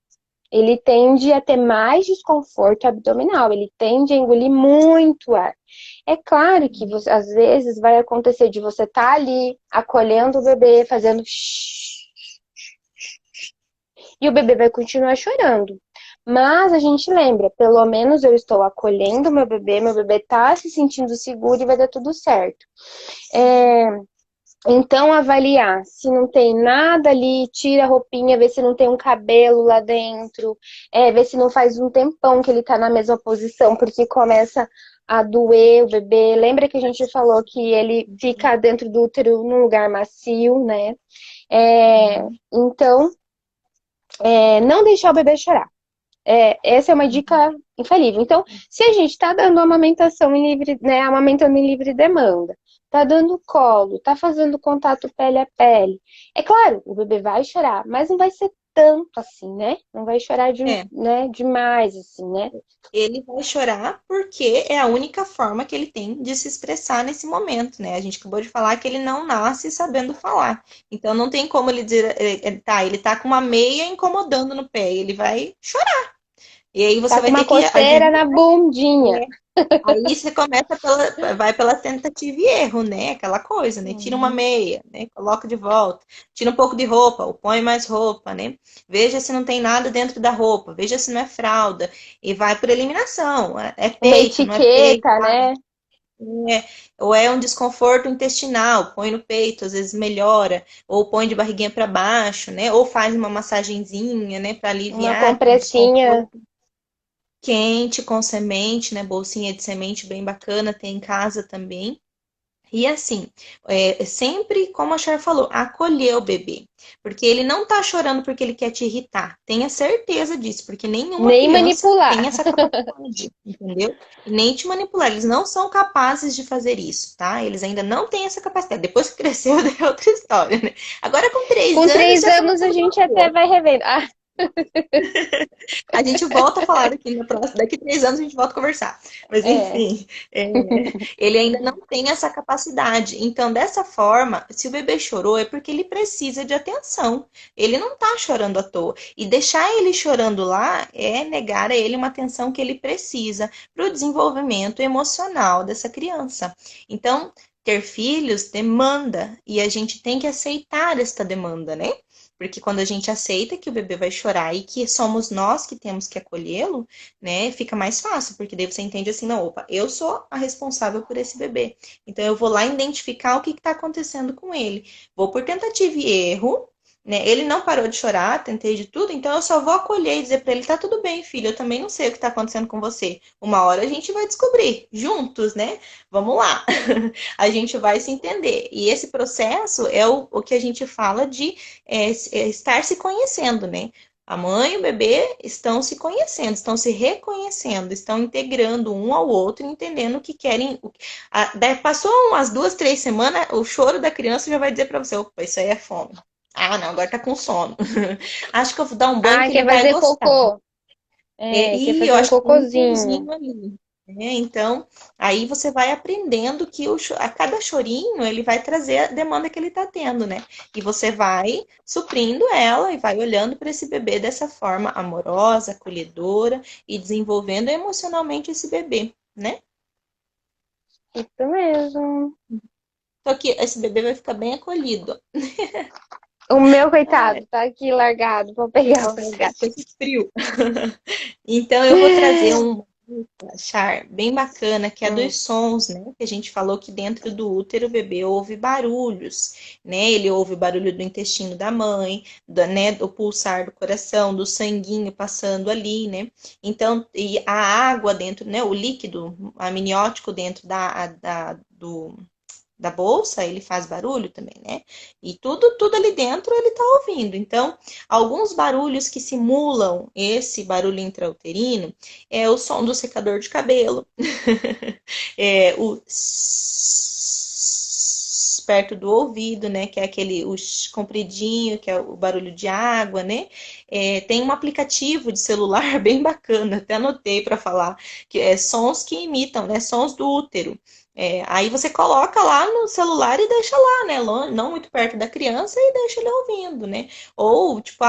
ele tende a ter mais desconforto abdominal, ele tende a engolir muito ar. É claro que você, às vezes vai acontecer de você estar ali acolhendo o bebê, fazendo e o bebê vai continuar chorando. Mas a gente lembra, pelo menos eu estou acolhendo meu bebê está se sentindo seguro e vai dar tudo certo. É, então, avaliar se não tem nada ali, tira a roupinha, vê se não tem um cabelo lá dentro, vê se não faz um tempão que ele tá na mesma posição, porque começa a doer o bebê. Lembra que a gente falou que ele fica dentro do útero num lugar macio, né? Então, não deixar o bebê chorar. Essa é uma dica infalível. Então, se a gente está dando amamentação em livre, né, amamentando em livre demanda, tá dando colo, tá fazendo contato pele a pele, é claro, o bebê vai chorar, mas não vai ser tanto assim, né? Não vai chorar É. né, demais, assim, né? Ele vai chorar porque é a única forma que ele tem de se expressar nesse momento, né? A gente acabou de falar que ele não nasce sabendo falar. Então não tem como ele dizer, ele tá com uma meia incomodando no pé, ele vai chorar. E aí você Tá com vai ter uma que coceira na bundinha. Aí você começa vai pela tentativa e erro, né? Aquela coisa, né? Tira uma meia, né? Coloca de volta. Tira um pouco de roupa, ou põe mais roupa, né? Veja se não tem nada dentro da roupa, veja se não é fralda. E vai por eliminação. É Uma peito, não é peito, etiqueta, né? ou é um desconforto intestinal, põe no peito, às vezes melhora, ou põe de barriguinha para baixo, né? Ou faz uma massagenzinha, né, para Uma aliviar aquele compressinha. desconforto. Quente com semente, né? Bolsinha de semente bem bacana, tem em casa também. E assim, sempre, como a Cher falou, acolher o bebê. Porque ele não tá chorando porque ele quer te irritar. Tenha certeza disso, porque nenhuma Nem criança manipular. tem essa capacidade, entendeu? E nem te manipular. Eles não são capazes de fazer isso, tá? Eles ainda não têm essa capacidade. Depois que cresceu, é outra história, né? Agora, com três Com anos, três já anos começa a a mudar gente um até pouco. vai revendo. A gente volta a falar daqui na próxima, daqui 3 anos a gente volta a conversar. Mas É. enfim, ele ainda não tem essa capacidade. Então, dessa forma, se o bebê chorou, é porque ele precisa de atenção. Ele não tá chorando à toa. E deixar ele chorando lá é negar a ele uma atenção que ele precisa para o desenvolvimento emocional dessa criança. Então, ter filhos demanda e a gente tem que aceitar esta demanda, né? Porque quando a gente aceita que o bebê vai chorar e que somos nós que temos que acolhê-lo, né, fica mais fácil, porque daí você entende assim, não, opa, eu sou a responsável por esse bebê. Então eu vou lá identificar o que está acontecendo com ele. Vou por tentativa e erro, né? Ele não parou de chorar, tentei de tudo, então eu só vou acolher e dizer para ele, tá tudo bem, filho, eu também não sei o que está acontecendo com você. Uma hora a gente vai descobrir, juntos, né? Vamos lá. A gente vai se entender. E esse processo é o que a gente fala de estar se conhecendo, né? A mãe e o bebê estão se conhecendo, estão se reconhecendo, estão integrando um ao outro, entendendo o que querem. Passou umas 2, 3 semanas, o choro da criança já vai dizer para você: opa, isso aí é fome. Ah, não, agora tá com sono. Acho que eu vou dar um banho que ele Quer vai fazer gostar. cocô. Quer E eu fazer um acho que tem um cocôzinho. pãozinho ali. Né? Então, aí você vai aprendendo que a cada chorinho ele vai trazer a demanda que ele está tendo, né? E você vai suprindo ela e vai olhando para esse bebê dessa forma amorosa, acolhedora e desenvolvendo emocionalmente esse bebê, né? Isso mesmo. Então, que esse bebê vai ficar bem acolhido. O meu Ah, coitado tá aqui largado pra pegar. com esse frio. Então, eu vou trazer um Char, bem bacana, que é Hum. dos sons, né? Que a gente falou que dentro do útero o bebê ouve barulhos, né? Ele ouve o barulho do intestino da mãe, né? Do pulsar do coração, do sanguinho passando ali, né? Então, e a água dentro, né? O líquido amniótico dentro da bolsa, ele faz barulho também, né? E tudo ali dentro ele tá ouvindo. Então, alguns barulhos que simulam esse barulho intrauterino é o som do secador de cabelo, o perto do ouvido, né? Que é aquele compridinho, que é o barulho de água, né? Tem um aplicativo de celular bem bacana, até anotei para falar, que é sons que imitam, né? Sons do útero. Aí você coloca lá no celular e deixa lá, né? Não muito perto da criança e deixa ele ouvindo, né? Ou, tipo,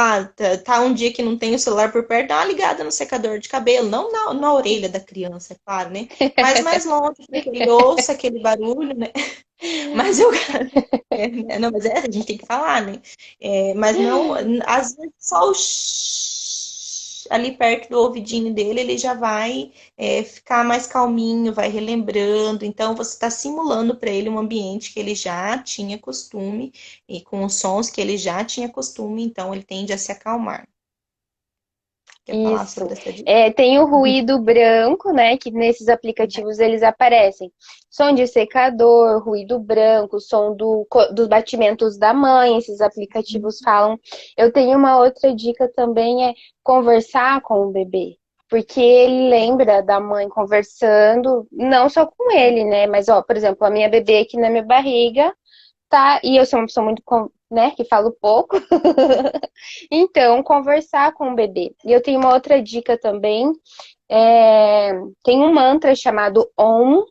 tá um dia que não tem o celular por perto, dá uma ligada no secador de cabelo, não na orelha da criança, é claro, né? Mas mais longe, para que ele ouça aquele barulho, né? Mas eu. Não, mas a gente tem que falar, né? Mas não, às vezes só o ali perto do ouvidinho dele, ele já vai ficar mais calminho, vai relembrando. Então, você está simulando para ele um ambiente que ele já tinha costume e com os sons que ele já tinha costume, então ele tende a se acalmar. Quer falar Isso. sobre essa dica? Tem o ruído branco, né? Que nesses aplicativos eles aparecem. Som de secador, ruído branco, som dos batimentos da mãe, esses aplicativos falam. Eu tenho uma outra dica também, é conversar com o bebê. Porque ele lembra da mãe conversando, não só com ele, né? Mas, ó, por exemplo, a minha bebê aqui na minha barriga, tá? E eu sou uma pessoa muito, né, que falo pouco. Então, conversar com o bebê. E eu tenho uma outra dica também. Tem um mantra chamado Om,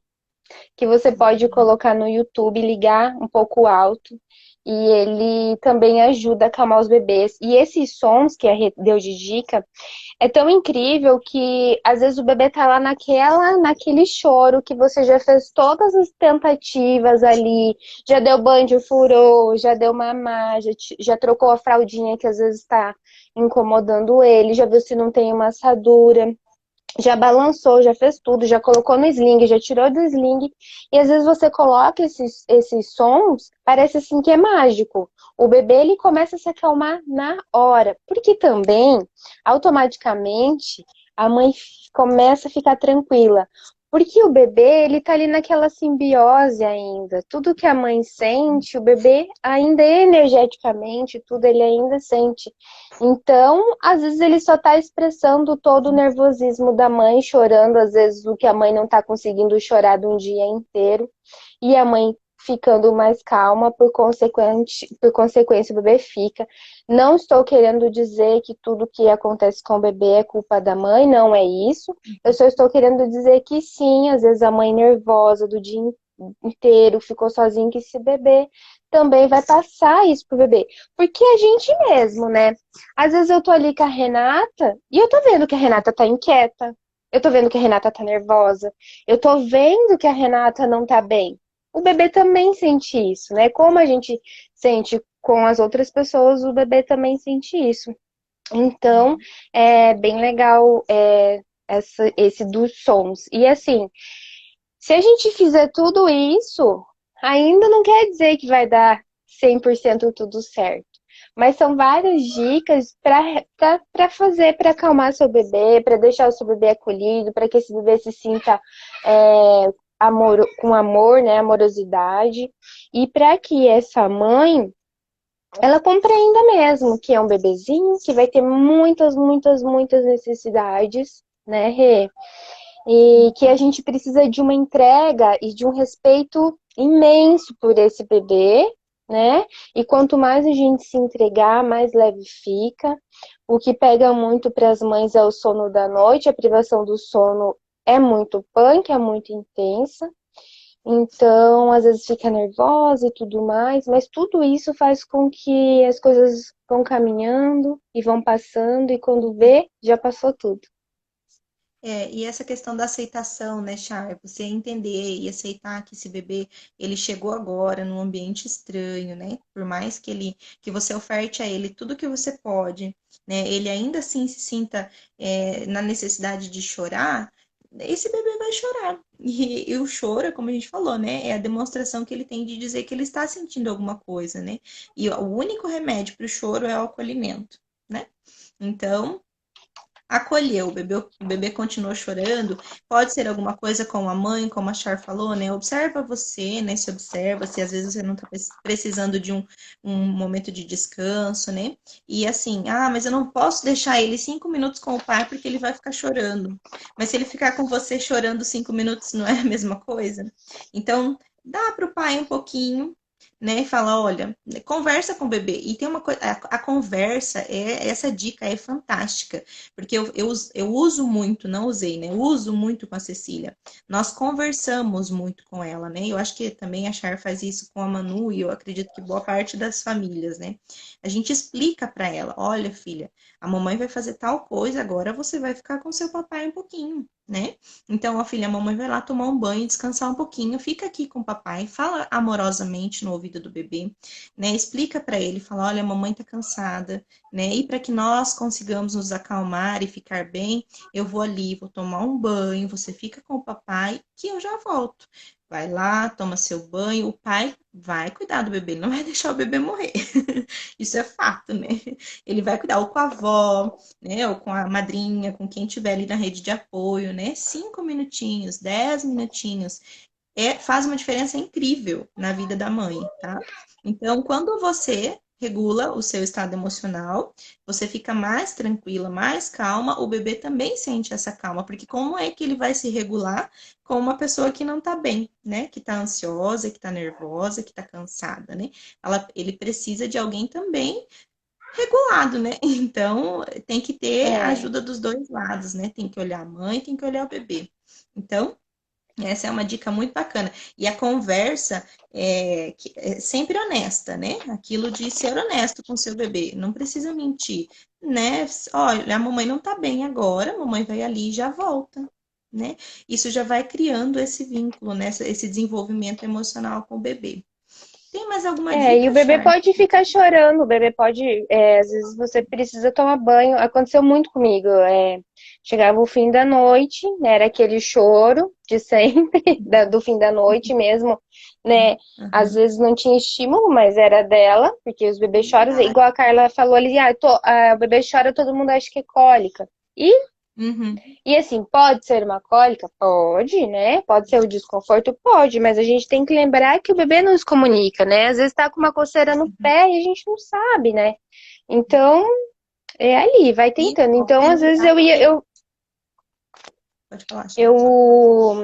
que você pode colocar no YouTube, ligar um pouco alto. E ele também ajuda a acalmar os bebês. E esses sons que a Rê deu de dica é tão incrível que às vezes o bebê tá lá naquele choro que você já fez todas as tentativas ali, já deu banho, furou, já deu mamar, já trocou a fraldinha que às vezes está incomodando ele, já viu se não tem uma assadura, já balançou, já fez tudo, já colocou no sling, já tirou do sling. E às vezes você coloca esses sons, parece assim que é mágico. O bebê ele começa a se acalmar na hora. Porque também, automaticamente, a mãe começa a ficar tranquila. Porque o bebê, ele tá ali naquela simbiose ainda. Tudo que a mãe sente, o bebê ainda energeticamente, tudo ele ainda sente. Então, às vezes ele só está expressando todo o nervosismo da mãe, chorando, às vezes o que a mãe não está conseguindo chorar de um dia inteiro, e a mãe ficando mais calma, por consequência o bebê fica. Não estou querendo dizer que tudo que acontece com o bebê é culpa da mãe, não é isso. Eu só estou querendo dizer que sim, às vezes a mãe nervosa do dia inteiro ficou sozinha, que esse bebê também vai passar isso pro bebê. Porque a gente mesmo, né? Às vezes eu tô ali com a Renata e eu tô vendo que a Renata tá inquieta. Eu tô vendo que a Renata tá nervosa. Eu tô vendo que a Renata não tá bem. O bebê também sente isso, né? Como a gente sente com as outras pessoas, o bebê também sente isso. Então, é bem legal esse dos sons. E assim, se a gente fizer tudo isso, ainda não quer dizer que vai dar 100% tudo certo. Mas são várias dicas para fazer, para acalmar seu bebê, para deixar o seu bebê acolhido, para que esse bebê se sinta com amor, né, amorosidade, e para que essa mãe ela compreenda mesmo que é um bebezinho, que vai ter muitas, muitas, muitas necessidades, né, Rê? E que a gente precisa de uma entrega e de um respeito imenso por esse bebê, né? E quanto mais a gente se entregar, mais leve fica. O que pega muito para as mães é o sono da noite, a privação do sono é muito punk, é muito intensa. Então, às vezes fica nervosa e tudo mais, mas tudo isso faz com que as coisas vão caminhando e vão passando, e quando vê, já passou tudo. E essa questão da aceitação, né, Chay? Você entender e aceitar que esse bebê, ele chegou agora num ambiente estranho, né? Por mais que você oferte a ele tudo que você pode, né? Ele ainda assim se sinta na necessidade de chorar, esse bebê vai chorar. E o choro, como a gente falou, né? É a demonstração que ele tem de dizer que ele está sentindo alguma coisa, né? E o único remédio para o choro é o acolhimento, né? Então, acolheu, o bebê continuou chorando, pode ser alguma coisa com a mãe, como a Char falou, né? Observa você, né? Se observa, se às vezes você não está precisando de um momento de descanso, né? E assim, mas eu não posso deixar ele 5 minutos com o pai porque ele vai ficar chorando. Mas se ele ficar com você chorando 5 minutos, não é a mesma coisa? Então, dá para o pai um pouquinho, né? E fala, olha, conversa com o bebê. E tem uma coisa, a conversa, essa dica é fantástica, porque eu uso muito, não usei, né? Eu uso muito com a Cecília. Nós conversamos muito com ela, né? Eu acho que também a Char faz isso com a Manu e eu acredito que boa parte das famílias, né? A gente explica para ela, olha, filha, a mamãe vai fazer tal coisa, agora você vai ficar com seu papai um pouquinho, né? Então, ó, filha, a mamãe vai lá tomar um banho, descansar um pouquinho, fica aqui com o papai, fala amorosamente no ouvido do bebê, né? Explica para ele, fala, olha, a mamãe tá cansada, né? E para que nós consigamos nos acalmar e ficar bem, eu vou ali, vou tomar um banho, você fica com o papai, que eu já volto. Vai lá, toma seu banho, o pai vai cuidar do bebê, ele não vai deixar o bebê morrer. Isso é fato, né? Ele vai cuidar ou com a avó, né? Ou com a madrinha, com quem tiver ali na rede de apoio, né? 5 minutinhos, 10 minutinhos, faz uma diferença incrível na vida da mãe, tá? Então, quando você regula o seu estado emocional, você fica mais tranquila, mais calma, o bebê também sente essa calma, porque como é que ele vai se regular com uma pessoa que não tá bem, né? Que tá ansiosa, que tá nervosa, que tá cansada, né? Ele precisa de alguém também regulado, né? Então, tem que ter a É. ajuda dos dois lados, né? Tem que olhar a mãe, tem que olhar o bebê. Então, essa é uma dica muito bacana. E a conversa é sempre honesta, né? Aquilo de ser honesto com seu bebê. Não precisa mentir, né? Olha, a mamãe não tá bem agora, a mamãe vai ali e já volta, né? Isso já vai criando esse vínculo, né? Esse desenvolvimento emocional com o bebê. Tem mais alguma E o dica, bebê Char? pode ficar chorando, o bebê pode, às vezes você precisa tomar banho. Aconteceu muito comigo. Chegava o fim da noite, né, era aquele choro de sempre, do fim da noite mesmo, né? Às Uhum. vezes não tinha estímulo, mas era dela, porque os bebês choram, igual a Carla falou ali, o bebê chora, todo mundo acha que é cólica. E Uhum. e assim, pode ser uma cólica? Pode, né? Pode ser o desconforto? Pode, mas a gente tem que lembrar que o bebê nos comunica, né? Às vezes tá com uma coceira no pé e a gente não sabe, né? Então, é ali, vai E tentando. ó, Então, às vezes lembrar que. Pode falar, Char. eu,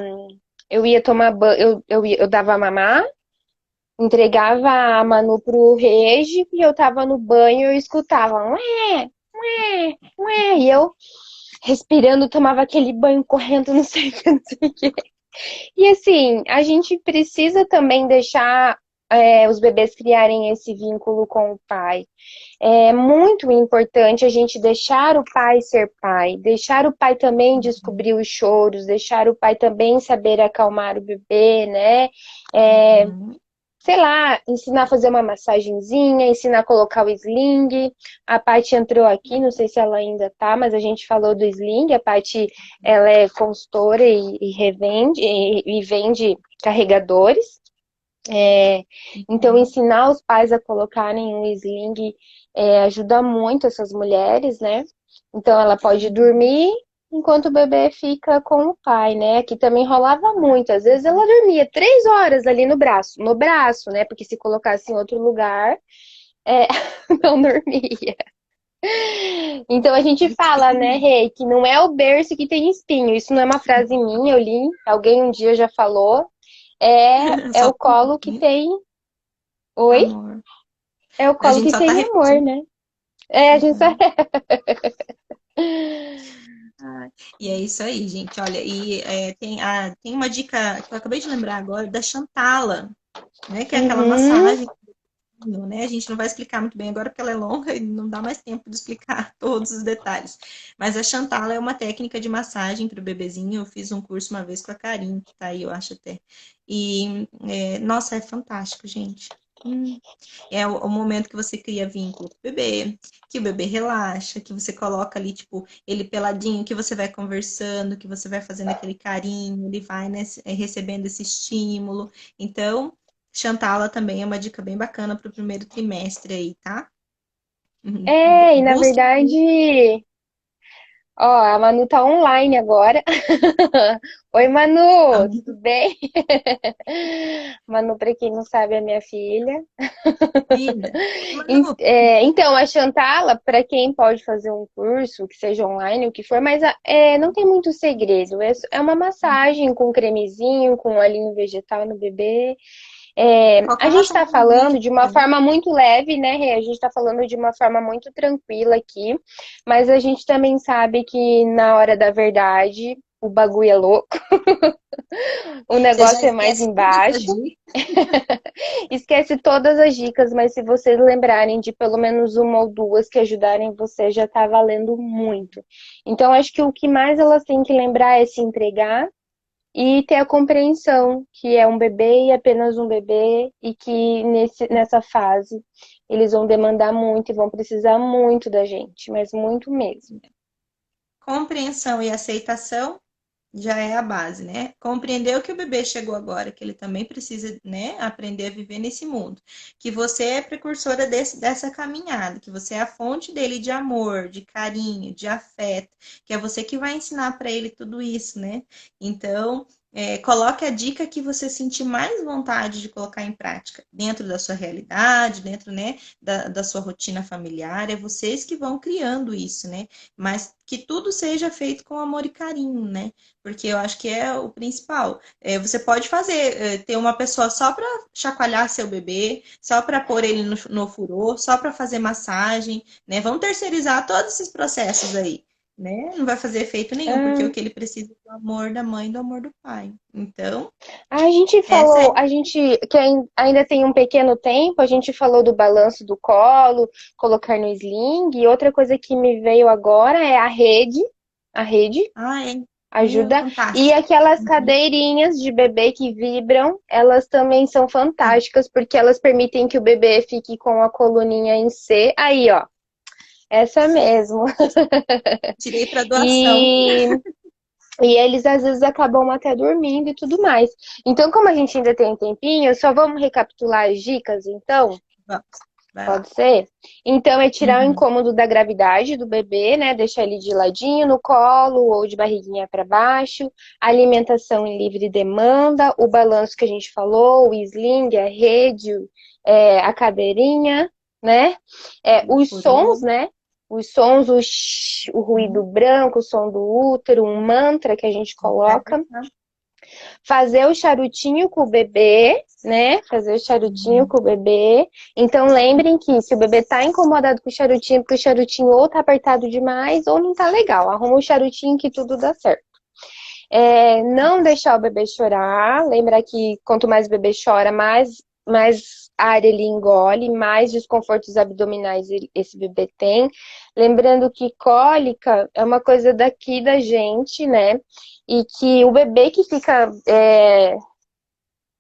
eu ia tomar banho, eu dava mamar, entregava a Manu pro Regi e eu tava no banho e eu escutava, ué, ué, ué, e eu respirando, tomava aquele banho correndo, não sei o que, não sei o que. E assim, a gente precisa também deixar os bebês criarem esse vínculo com o pai. É muito importante a gente deixar o pai ser pai, deixar o pai também descobrir os choros, deixar o pai também saber acalmar o bebê, né? É, Uhum. sei lá, ensinar a fazer uma massagenzinha, ensinar a colocar o sling. A Paty entrou aqui, não sei se ela ainda tá, mas a gente falou do sling. A Paty, ela é consultora e revende e vende carregadores. Então, Uhum. ensinar os pais a colocarem um sling ajuda muito essas mulheres, né? Então, ela pode dormir enquanto o bebê fica com o pai, né? Aqui também rolava muito. Às vezes ela dormia 3 horas ali no braço, né? Porque se colocasse em outro lugar, é, não dormia. Então a gente fala, né, Rei, que não é o berço que tem espinho. Isso não é uma frase minha, eu li, alguém um dia já falou. É Só o colo que repetindo. tem. Oi? Amor. É o A colo gente que só tá tem amor, repetindo. né? A gente só. Uhum. Ah, e é isso aí, gente. Olha, e tem uma dica que eu acabei de lembrar agora da Chantala, né? Que é aquela Uhum. massagem, né? A gente não vai explicar muito bem agora porque ela é longa e não dá mais tempo de explicar todos os detalhes. Mas a Chantala é uma técnica de massagem para o bebezinho. Eu fiz um curso uma vez com a Karine, que tá aí, eu acho até. E, nossa, é fantástico, gente. É o momento que você cria vínculo com o bebê, que o bebê relaxa, que você coloca ali, tipo, ele peladinho, que você vai conversando, que você vai fazendo aquele carinho, ele vai, né, recebendo esse estímulo. Então, Chantala também é uma dica bem bacana para o primeiro trimestre aí, tá? E na Busque. verdade, ó, a Manu tá online agora. Oi, Manu, tudo bem? Manu, pra quem não sabe, é minha filha. Maravilha. Manu, Então, a Chantala, para quem pode fazer um curso, que seja online, o que for, mas não tem muito segredo. É uma massagem com cremezinho, com olhinho vegetal no bebê. A Qualquer gente está falando machamento, de uma forma muito leve, né, Rê? A gente está falando de uma forma muito tranquila aqui, mas a gente também sabe que na hora da verdade o bagulho é louco, o você já negócio é mais esquece todas as embaixo. dicas. Esquece todas as dicas, mas se vocês lembrarem de pelo menos uma ou duas que ajudarem você, já tá valendo muito. Então, acho que o que mais elas têm que lembrar é se entregar e ter a compreensão que é um bebê e apenas um bebê, e que nessa fase eles vão demandar muito e vão precisar muito da gente, mas muito mesmo. Compreensão e aceitação já é a base, né? Compreender que o bebê chegou agora, que ele também precisa, né, aprender a viver nesse mundo. Que você é precursora dessa caminhada, que você é a fonte dele de amor, de carinho, de afeto, que é você que vai ensinar para ele tudo isso, né? Então, coloque a dica que você sentir mais vontade de colocar em prática, dentro da sua realidade, dentro, né, da sua rotina familiar. É vocês que vão criando isso, né? Mas que tudo seja feito com amor e carinho, né? Porque eu acho que é o principal. Você pode fazer, ter uma pessoa só para chacoalhar seu bebê, só para pôr ele no furor, só para fazer massagem, né? Vamos terceirizar todos esses processos aí, né? Não vai fazer efeito nenhum, porque o Ah, que ele precisa é do amor da mãe e do amor do pai. Então, a gente essa é falou, a gente que ainda tem um pequeno tempo, a gente falou do balanço do colo, colocar no sling, e outra coisa que me veio agora é a rede é meu, ajuda, e fantástico. aquelas Uhum. cadeirinhas de bebê que vibram, elas também são fantásticas, porque elas permitem que o bebê fique com a coluninha em C, aí ó, essa mesmo. Tirei para doação. E E eles às vezes acabam até dormindo e tudo mais. Então, como a gente ainda tem um tempinho, só vamos recapitular as dicas, então? Vamos, vai lá. Pode ser? Então, é tirar o Uhum. incômodo da gravidade do bebê, né? Deixar ele de ladinho no colo ou de barriguinha para baixo. Alimentação em livre demanda, o balanço que a gente falou, o sling, a rede, a cadeirinha, né? Os Furou. sons, né? Os sons, o ruído Uhum. branco, o som do útero, um mantra que a gente coloca. Fazer o charutinho com o bebê, né? Fazer o charutinho Uhum. com o bebê. Então lembrem que se o bebê tá incomodado com o charutinho, porque o charutinho ou tá apertado demais ou não tá legal. Arruma o charutinho que tudo dá certo. Não deixar o bebê chorar. Lembra que quanto mais o bebê chora, mais ar ele engole, mais desconfortos abdominais esse bebê tem. Lembrando que cólica é uma coisa daqui da gente, né? E que o bebê que fica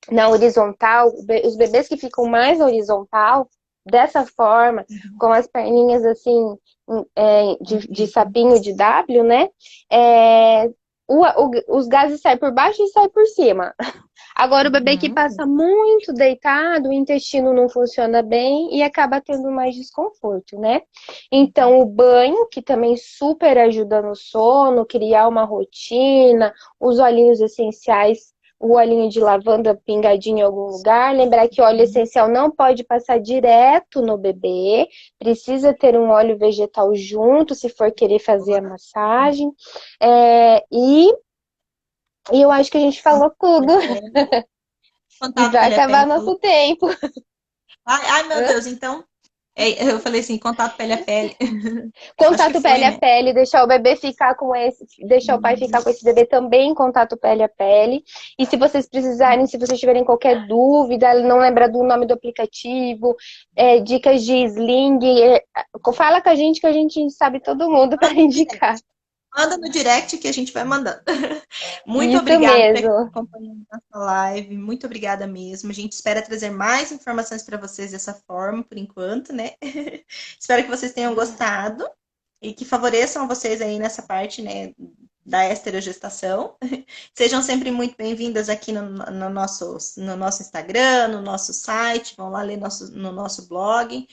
na horizontal, os bebês que ficam mais na horizontal, dessa forma, Uhum. com as perninhas assim, de Uhum. sapinho de W, né? É, os gases saem por baixo e saem por cima. Agora, o bebê que Uhum. passa muito deitado, o intestino não funciona bem e acaba tendo mais desconforto, né? Então, o banho, que também super ajuda no sono, criar uma rotina, os olhinhos essenciais, o olhinho de lavanda pingadinho em algum lugar. Lembrar que óleo Uhum. essencial não pode passar direto no bebê, precisa ter um óleo vegetal junto, se for querer fazer a massagem. É, e eu acho que a gente falou Contato tudo. pele-pele. E Contato vai pele-a-pele acabar falou. nosso tempo. Ai, meu Hã? Deus, então. Eu falei assim, contato pele a pele. Acho que Contato foi, pele a né? pele, deixar o bebê ficar com esse, deixar o pai ficar com esse bebê também em contato pele a pele. E se vocês precisarem, se vocês tiverem qualquer dúvida, não lembra do nome do aplicativo, dicas de sling, fala com a gente que a gente sabe todo mundo para Manda no indicar. direct. Manda no direct que a gente vai mandando. Muito Isso obrigada por estar mesmo. acompanhando nossa live. Muito obrigada mesmo. A gente espera trazer mais informações para vocês dessa forma, por enquanto, né? Espero que vocês tenham gostado e que favoreçam vocês aí nessa parte, né, da esterogestação. Sejam sempre muito bem-vindas aqui no nosso Instagram, no nosso site, vão lá ler no nosso blog.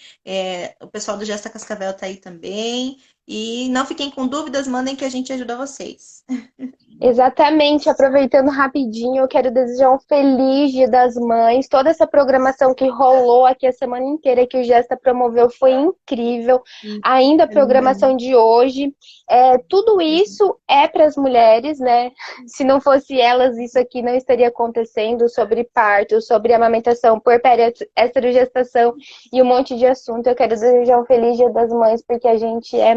O pessoal do Gesta Cascavel está aí também. E não fiquem com dúvidas, mandem que a gente ajuda vocês. Exatamente, aproveitando rapidinho, eu quero desejar um feliz Dia das Mães. Toda essa programação que rolou aqui a semana inteira que o Gesta promoveu foi incrível. Sim, Ainda a foi muito. programação de hoje, tudo isso é para as mulheres, né? Se não fosse elas, isso aqui não estaria acontecendo sobre parto, sobre amamentação, puerpério, esterogestação e um monte de assunto. Eu quero desejar um feliz Dia das Mães, porque a gente é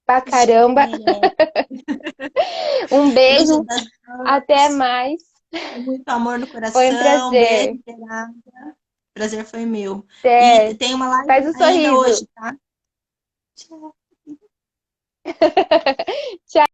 pra A gente caramba. merece. Um Feliz Dia beijo, das até Mães. mais. Com muito amor no Foi um coração. Beijo, prazer. Gerard. Prazer foi meu. E Até. tem uma live Faz um ainda sorriso. hoje, tá? Tchau. Tchau.